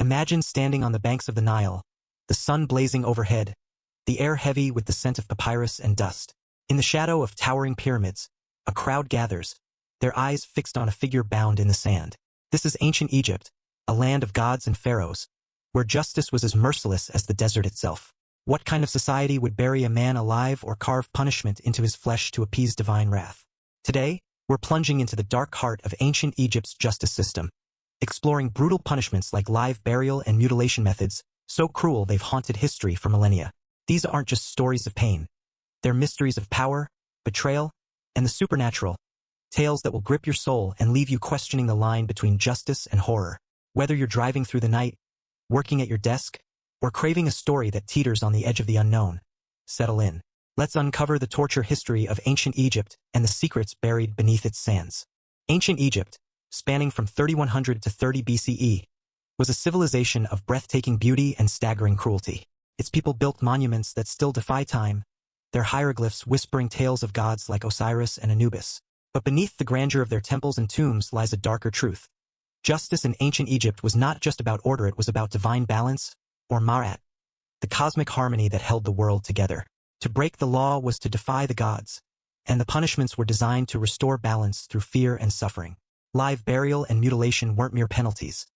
Imagine standing on the banks of the Nile, the sun blazing overhead, the air heavy with the scent of papyrus and dust. In the shadow of towering pyramids, a crowd gathers, their eyes fixed on a figure bound in the sand. This is ancient Egypt, a land of gods and pharaohs, where justice was as merciless as the desert itself. What kind of society would bury a man alive or carve punishment into his flesh to appease divine wrath? Today, we're plunging into the dark heart of ancient Egypt's justice system, exploring brutal punishments like live burial and mutilation methods, so cruel they've haunted history for millennia. These aren't just stories of pain. They're mysteries of power, betrayal, and the supernatural, tales that will grip your soul and leave you questioning the line between justice and horror. Whether you're driving through the night, working at your desk, or craving a story that teeters on the edge of the unknown, settle in. Let's uncover the torture history of ancient Egypt and the secrets buried beneath its sands. Ancient Egypt, spanning from 3100 to 30 BCE, was a civilization of breathtaking beauty and staggering cruelty. Its people built monuments that still defy time, their hieroglyphs whispering tales of gods like Osiris and Anubis. But beneath the grandeur of their temples and tombs lies a darker truth. Justice in ancient Egypt was not just about order, it was about divine balance, or ma'at, the cosmic harmony that held the world together. To break the law was to defy the gods, and the punishments were designed to restore balance through fear and suffering. Live burial and mutilation weren't mere penalties.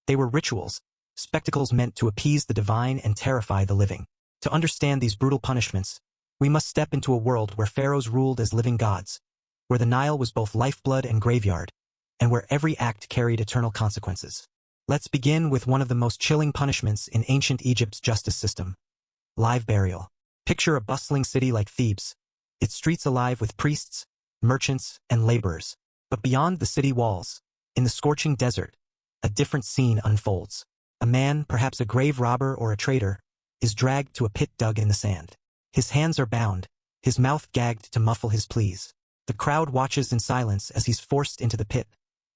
They were rituals, spectacles meant to appease the divine and terrify the living. To understand these brutal punishments, we must step into a world where pharaohs ruled as living gods, where the Nile was both lifeblood and graveyard, and where every act carried eternal consequences. Let's begin with one of the most chilling punishments in ancient Egypt's justice system: live burial. Picture a bustling city like Thebes, its streets alive with priests, merchants, and laborers. But beyond the city walls, in the scorching desert, a different scene unfolds. A man, perhaps a grave robber or a traitor, is dragged to a pit dug in the sand. His hands are bound, his mouth gagged to muffle his pleas. The crowd watches in silence as he's forced into the pit,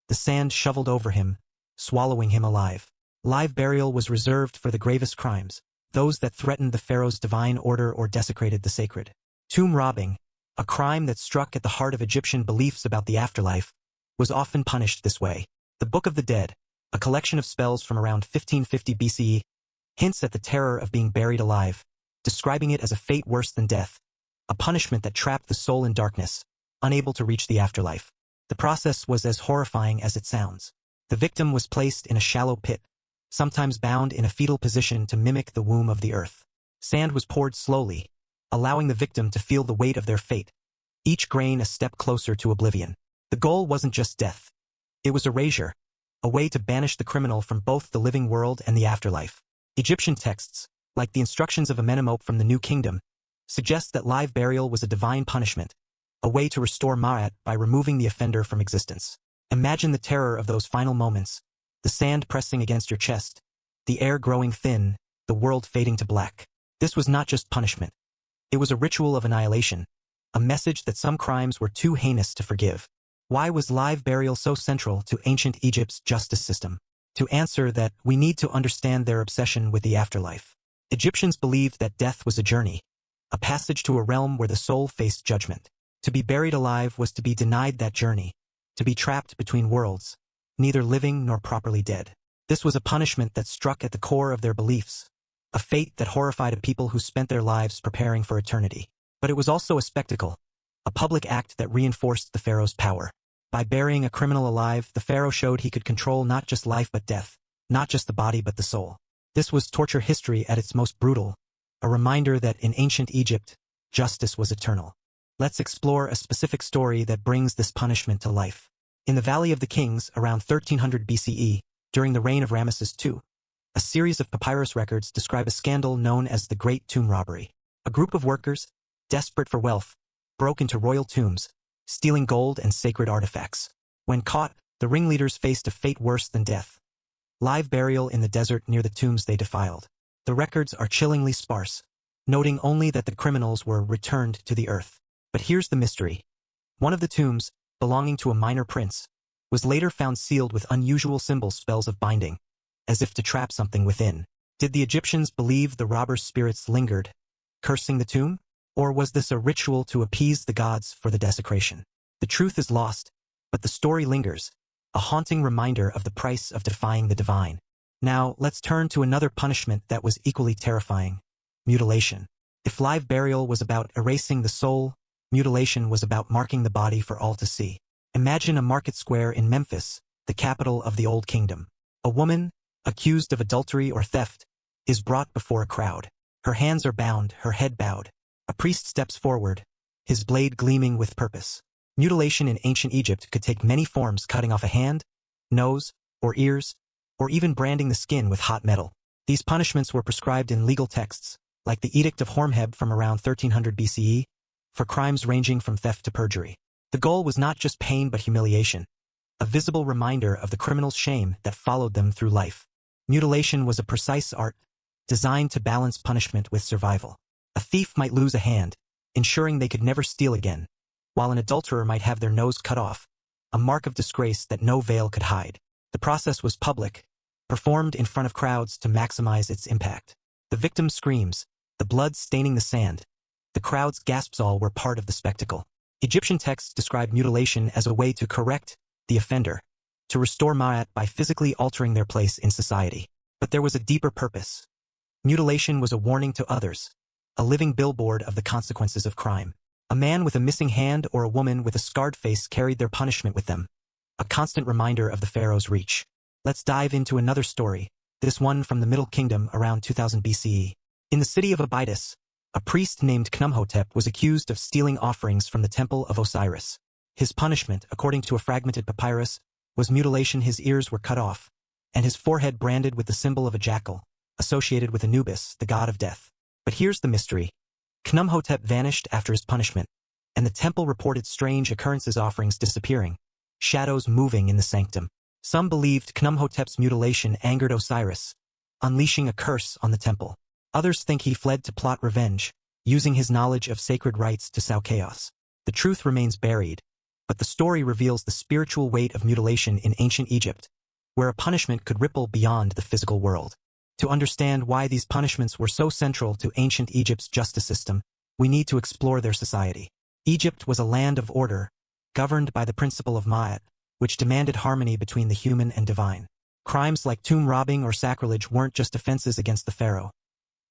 the sand shoveled over him, swallowing him alive. Live burial was reserved for the gravest crimes, those that threatened the pharaoh's divine order or desecrated the sacred. Tomb robbing, a crime that struck at the heart of Egyptian beliefs about the afterlife, was often punished this way. The Book of the Dead, a collection of spells from around 1550 BCE, hints at the terror of being buried alive, describing it as a fate worse than death, a punishment that trapped the soul in darkness, unable to reach the afterlife. The process was as horrifying as it sounds. The victim was placed in a shallow pit, sometimes bound in a fetal position to mimic the womb of the earth. Sand was poured slowly, allowing the victim to feel the weight of their fate, each grain a step closer to oblivion. The goal wasn't just death. It was erasure, a way to banish the criminal from both the living world and the afterlife. Egyptian texts, like the instructions of Amenemhotep from the New Kingdom, suggest that live burial was a divine punishment, a way to restore ma'at by removing the offender from existence. Imagine the terror of those final moments, the sand pressing against your chest, the air growing thin, the world fading to black. This was not just punishment. It was a ritual of annihilation, a message that some crimes were too heinous to forgive. Why was live burial so central to ancient Egypt's justice system? To answer that, we need to understand their obsession with the afterlife. Egyptians believed that death was a journey, a passage to a realm where the soul faced judgment. To be buried alive was to be denied that journey, to be trapped between worlds, neither living nor properly dead. This was a punishment that struck at the core of their beliefs, a fate that horrified a people who spent their lives preparing for eternity. But it was also a spectacle, a public act that reinforced the pharaoh's power. By burying a criminal alive, the pharaoh showed he could control not just life but death, not just the body but the soul. This was torture history at its most brutal, a reminder that in ancient Egypt, justice was eternal. Let's explore a specific story that brings this punishment to life. In the Valley of the Kings, around 1300 BCE, during the reign of Ramesses II, a series of papyrus records describe a scandal known as the Great Tomb Robbery. A group of workers, desperate for wealth, broke into royal tombs, stealing gold and sacred artifacts. When caught, the ringleaders faced a fate worse than death: live burial in the desert near the tombs they defiled. The records are chillingly sparse, noting only that the criminals were returned to the earth. But here's the mystery. One of the tombs, belonging to a minor prince, was later found sealed with unusual spells of binding, as if to trap something within. Did the Egyptians believe the robbers' spirits lingered, cursing the tomb? Or was this a ritual to appease the gods for the desecration? The truth is lost, but the story lingers, a haunting reminder of the price of defying the divine. Now, let's turn to another punishment that was equally terrifying: mutilation. If live burial was about erasing the soul, mutilation was about marking the body for all to see. Imagine a market square in Memphis, the capital of the Old Kingdom. A woman, accused of adultery or theft, is brought before a crowd. Her hands are bound, her head bowed. A priest steps forward, his blade gleaming with purpose. Mutilation in ancient Egypt could take many forms: cutting off a hand, nose, or ears, or even branding the skin with hot metal. These punishments were prescribed in legal texts, like the Edict of Hormheb from around 1300 BCE, for crimes ranging from theft to perjury. The goal was not just pain but humiliation, a visible reminder of the criminal's shame that followed them through life. Mutilation was a precise art, designed to balance punishment with survival. A thief might lose a hand, ensuring they could never steal again, while an adulterer might have their nose cut off, a mark of disgrace that no veil could hide. The process was public, performed in front of crowds to maximize its impact. The victim's screams, the blood staining the sand, the crowd's gasps, all were part of the spectacle. Egyptian texts describe mutilation as a way to correct the offender, to restore Ma'at by physically altering their place in society. But there was a deeper purpose. Mutilation was a warning to others, a living billboard of the consequences of crime. A man with a missing hand or a woman with a scarred face carried their punishment with them, a constant reminder of the pharaoh's reach. Let's dive into another story, this one from the Middle Kingdom around 2000 BCE. In the city of Abydos, a priest named Khnumhotep was accused of stealing offerings from the temple of Osiris. His punishment, according to a fragmented papyrus, was mutilation. His ears were cut off, and his forehead branded with the symbol of a jackal, associated with Anubis, the god of death. But here's the mystery. Khnumhotep vanished after his punishment, and the temple reported strange occurrences: offerings disappearing, shadows moving in the sanctum. Some believed Khnumhotep's mutilation angered Osiris, unleashing a curse on the temple. Others think he fled to plot revenge, using his knowledge of sacred rites to sow chaos. The truth remains buried, but the story reveals the spiritual weight of mutilation in ancient Egypt, where a punishment could ripple beyond the physical world. To understand why these punishments were so central to ancient Egypt's justice system, we need to explore their society. Egypt was a land of order, governed by the principle of Ma'at, which demanded harmony between the human and divine. Crimes like tomb robbing or sacrilege weren't just offenses against the pharaoh.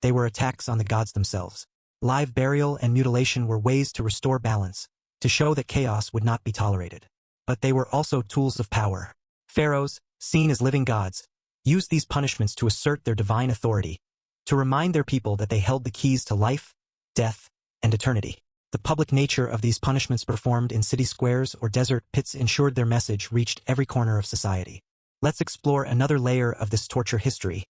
They were attacks on the gods themselves. Live burial and mutilation were ways to restore balance, to show that chaos would not be tolerated. But they were also tools of power. Pharaohs, seen as living gods, used these punishments to assert their divine authority, to remind their people that they held the keys to life, death, and eternity. The public nature of these punishments, performed in city squares or desert pits, ensured their message reached every corner of society. Let's explore another layer of this torture history: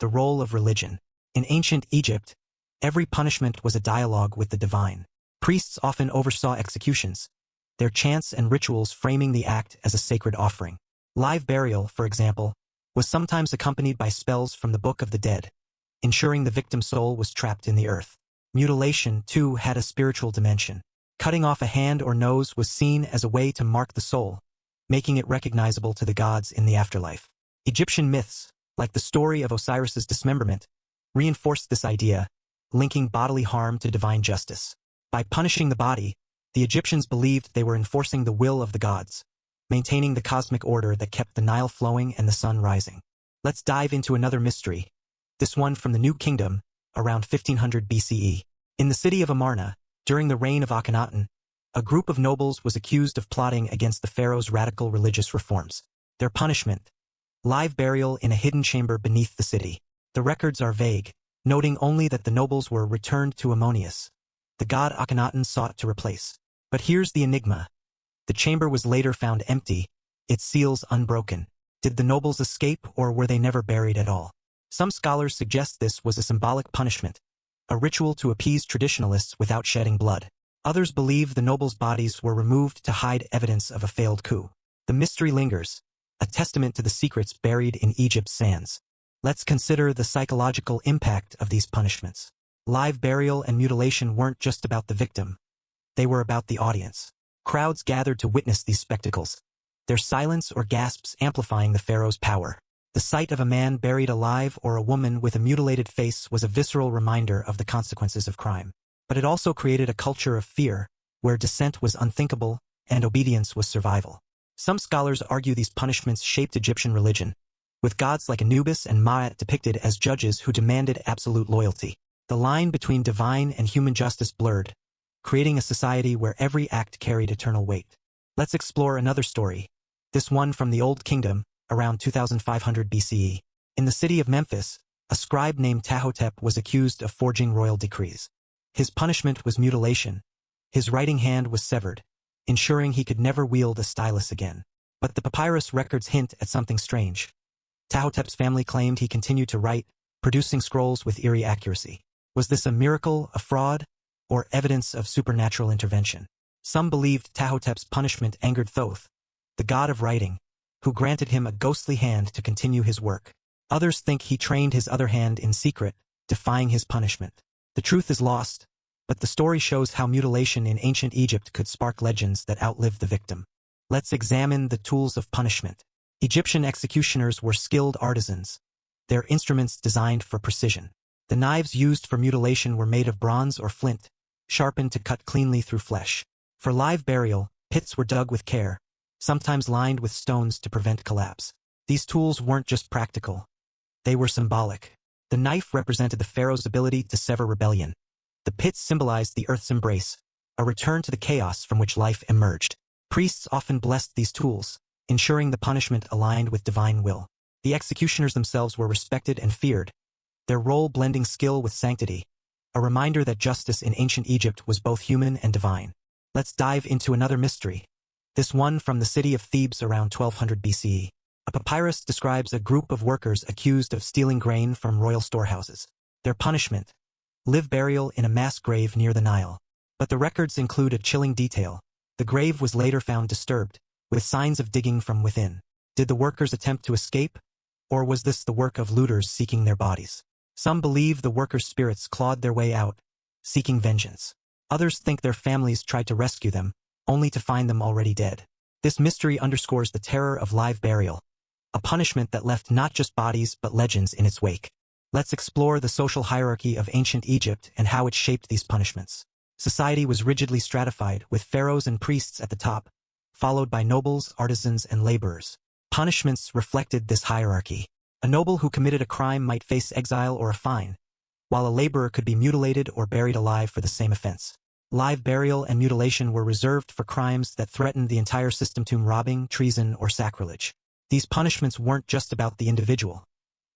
the role of religion. In ancient Egypt, every punishment was a dialogue with the divine. Priests often oversaw executions, their chants and rituals framing the act as a sacred offering. Live burial, for example, was sometimes accompanied by spells from the Book of the Dead, ensuring the victim's soul was trapped in the earth. Mutilation, too, had a spiritual dimension. Cutting off a hand or nose was seen as a way to mark the soul, making it recognizable to the gods in the afterlife. Egyptian myths, like the story of Osiris's dismemberment, reinforced this idea, linking bodily harm to divine justice. By punishing the body, the Egyptians believed they were enforcing the will of the gods, maintaining the cosmic order that kept the Nile flowing and the sun rising. Let's dive into another mystery, this one from the New Kingdom, around 1500 BCE. In the city of Amarna, during the reign of Akhenaten, a group of nobles was accused of plotting against the pharaoh's radical religious reforms. Their punishment: live burial in a hidden chamber beneath the city. The records are vague, noting only that the nobles were returned to Ammonius, the god Akhenaten sought to replace. But here's the enigma. The chamber was later found empty, its seals unbroken. Did the nobles escape, or were they never buried at all? Some scholars suggest this was a symbolic punishment, a ritual to appease traditionalists without shedding blood. Others believe the nobles' bodies were removed to hide evidence of a failed coup. The mystery lingers, a testament to the secrets buried in Egypt's sands. Let's consider the psychological impact of these punishments. Live burial and mutilation weren't just about the victim. They were about the audience. Crowds gathered to witness these spectacles, their silence or gasps amplifying the pharaoh's power. The sight of a man buried alive or a woman with a mutilated face was a visceral reminder of the consequences of crime. But it also created a culture of fear, where dissent was unthinkable and obedience was survival. Some scholars argue these punishments shaped Egyptian religion, with gods like Anubis and Maat depicted as judges who demanded absolute loyalty. The line between divine and human justice blurred, creating a society where every act carried eternal weight. Let's explore another story, this one from the Old Kingdom, around 2500 BCE. In the city of Memphis, a scribe named Ptahhotep was accused of forging royal decrees. His punishment was mutilation. His writing hand was severed, ensuring he could never wield a stylus again. But the papyrus records hint at something strange. Ptahhotep's family claimed he continued to write, producing scrolls with eerie accuracy. Was this a miracle, a fraud, or evidence of supernatural intervention? Some believed Ptahhotep's punishment angered Thoth, the god of writing, who granted him a ghostly hand to continue his work. Others think he trained his other hand in secret, defying his punishment. The truth is lost, but the story shows how mutilation in ancient Egypt could spark legends that outlived the victim. Let's examine the tools of punishment. Egyptian executioners were skilled artisans, their instruments designed for precision. The knives used for mutilation were made of bronze or flint, sharpened to cut cleanly through flesh. For live burial, pits were dug with care, sometimes lined with stones to prevent collapse. These tools weren't just practical. They were symbolic. The knife represented the pharaoh's ability to sever rebellion. The pits symbolized the earth's embrace, a return to the chaos from which life emerged. Priests often blessed these tools, ensuring the punishment aligned with divine will. The executioners themselves were respected and feared, their role blending skill with sanctity, a reminder that justice in ancient Egypt was both human and divine. Let's dive into another mystery, this one from the city of Thebes around 1200 BCE. A papyrus describes a group of workers accused of stealing grain from royal storehouses. Their punishment: live burial in a mass grave near the Nile. But the records include a chilling detail. The grave was later found disturbed, with signs of digging from within. Did the workers attempt to escape? Or was this the work of looters seeking their bodies? Some believe the workers' spirits clawed their way out, seeking vengeance. Others think their families tried to rescue them, only to find them already dead. This mystery underscores the terror of live burial, a punishment that left not just bodies but legends in its wake. Let's explore the social hierarchy of ancient Egypt and how it shaped these punishments. Society was rigidly stratified, with pharaohs and priests at the top, followed by nobles, artisans, and laborers. Punishments reflected this hierarchy. A noble who committed a crime might face exile or a fine, while a laborer could be mutilated or buried alive for the same offense. Live burial and mutilation were reserved for crimes that threatened the entire system: robbing, treason, or sacrilege. These punishments weren't just about the individual.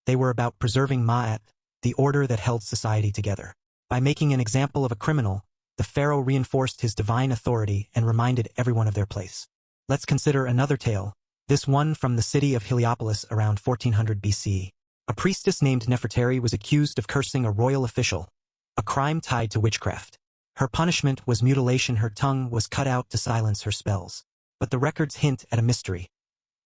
They were about preserving Ma'at, the order that held society together. By making an example of a criminal, the pharaoh reinforced his divine authority and reminded everyone of their place. Let's consider another tale, this one from the city of Heliopolis around 1400 BC. A priestess named Nefertari was accused of cursing a royal official, a crime tied to witchcraft. Her punishment was mutilation. Her tongue was cut out to silence her spells. But the records hint at a mystery.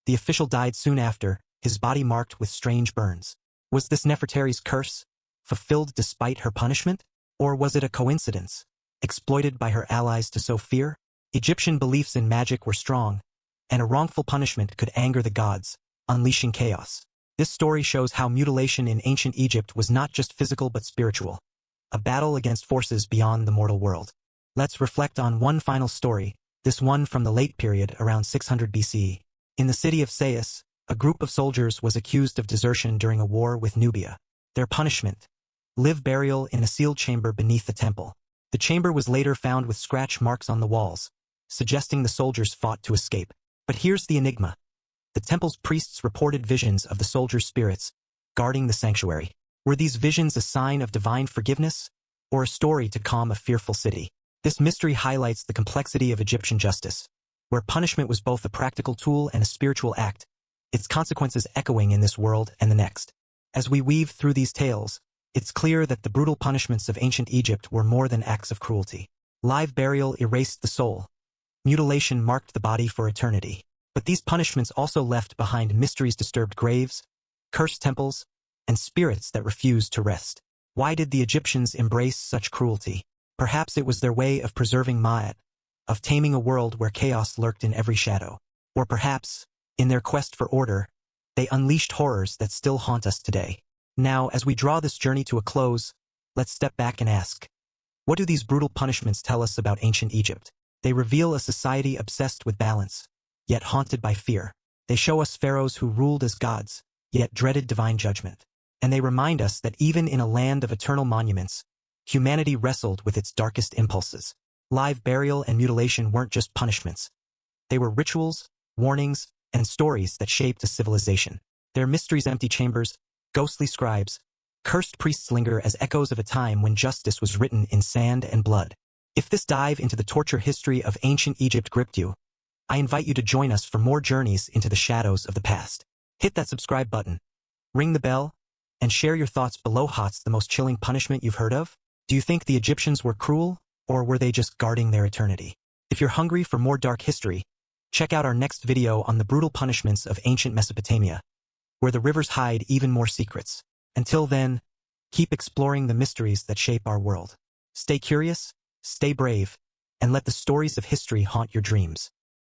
The official died soon after, his body marked with strange burns. Was this Nefertari's curse, fulfilled despite her punishment? Or was it a coincidence, exploited by her allies to sow fear? Egyptian beliefs in magic were strong, and a wrongful punishment could anger the gods, unleashing chaos. This story shows how mutilation in ancient Egypt was not just physical but spiritual, a battle against forces beyond the mortal world. Let's reflect on one final story, this one from the late period around 600 BCE. In the city of Sais, a group of soldiers was accused of desertion during a war with Nubia. Their punishment: live burial in a sealed chamber beneath the temple. The chamber was later found with scratch marks on the walls, suggesting the soldiers fought to escape. But here's the enigma. The temple's priests reported visions of the soldiers' spirits, guarding the sanctuary. Were these visions a sign of divine forgiveness, or a story to calm a fearful city? This mystery highlights the complexity of Egyptian justice, where punishment was both a practical tool and a spiritual act, its consequences echoing in this world and the next. As we weave through these tales, it's clear that the brutal punishments of ancient Egypt were more than acts of cruelty. Live burial erased the soul. Mutilation marked the body for eternity. But these punishments also left behind mysteries: disturbed graves, cursed temples, and spirits that refused to rest. Why did the Egyptians embrace such cruelty? Perhaps it was their way of preserving Ma'at, of taming a world where chaos lurked in every shadow. Or perhaps, in their quest for order, they unleashed horrors that still haunt us today. Now, as we draw this journey to a close, let's step back and ask, what do these brutal punishments tell us about ancient Egypt? They reveal a society obsessed with balance, yet haunted by fear. They show us pharaohs who ruled as gods, yet dreaded divine judgment. And they remind us that even in a land of eternal monuments, humanity wrestled with its darkest impulses. Live burial and mutilation weren't just punishments. They were rituals, warnings, and stories that shaped a civilization. Their mysteries, empty chambers, ghostly scribes, cursed priests linger as echoes of a time when justice was written in sand and blood. If this dive into the torture history of ancient Egypt gripped you, I invite you to join us for more journeys into the shadows of the past. Hit that subscribe button, ring the bell, and share your thoughts below. What's the most chilling punishment you've heard of? Do you think the Egyptians were cruel, or were they just guarding their eternity? If you're hungry for more dark history, check out our next video on the brutal punishments of ancient Mesopotamia, where the rivers hide even more secrets. Until then, keep exploring the mysteries that shape our world. Stay curious, stay brave, and let the stories of history haunt your dreams.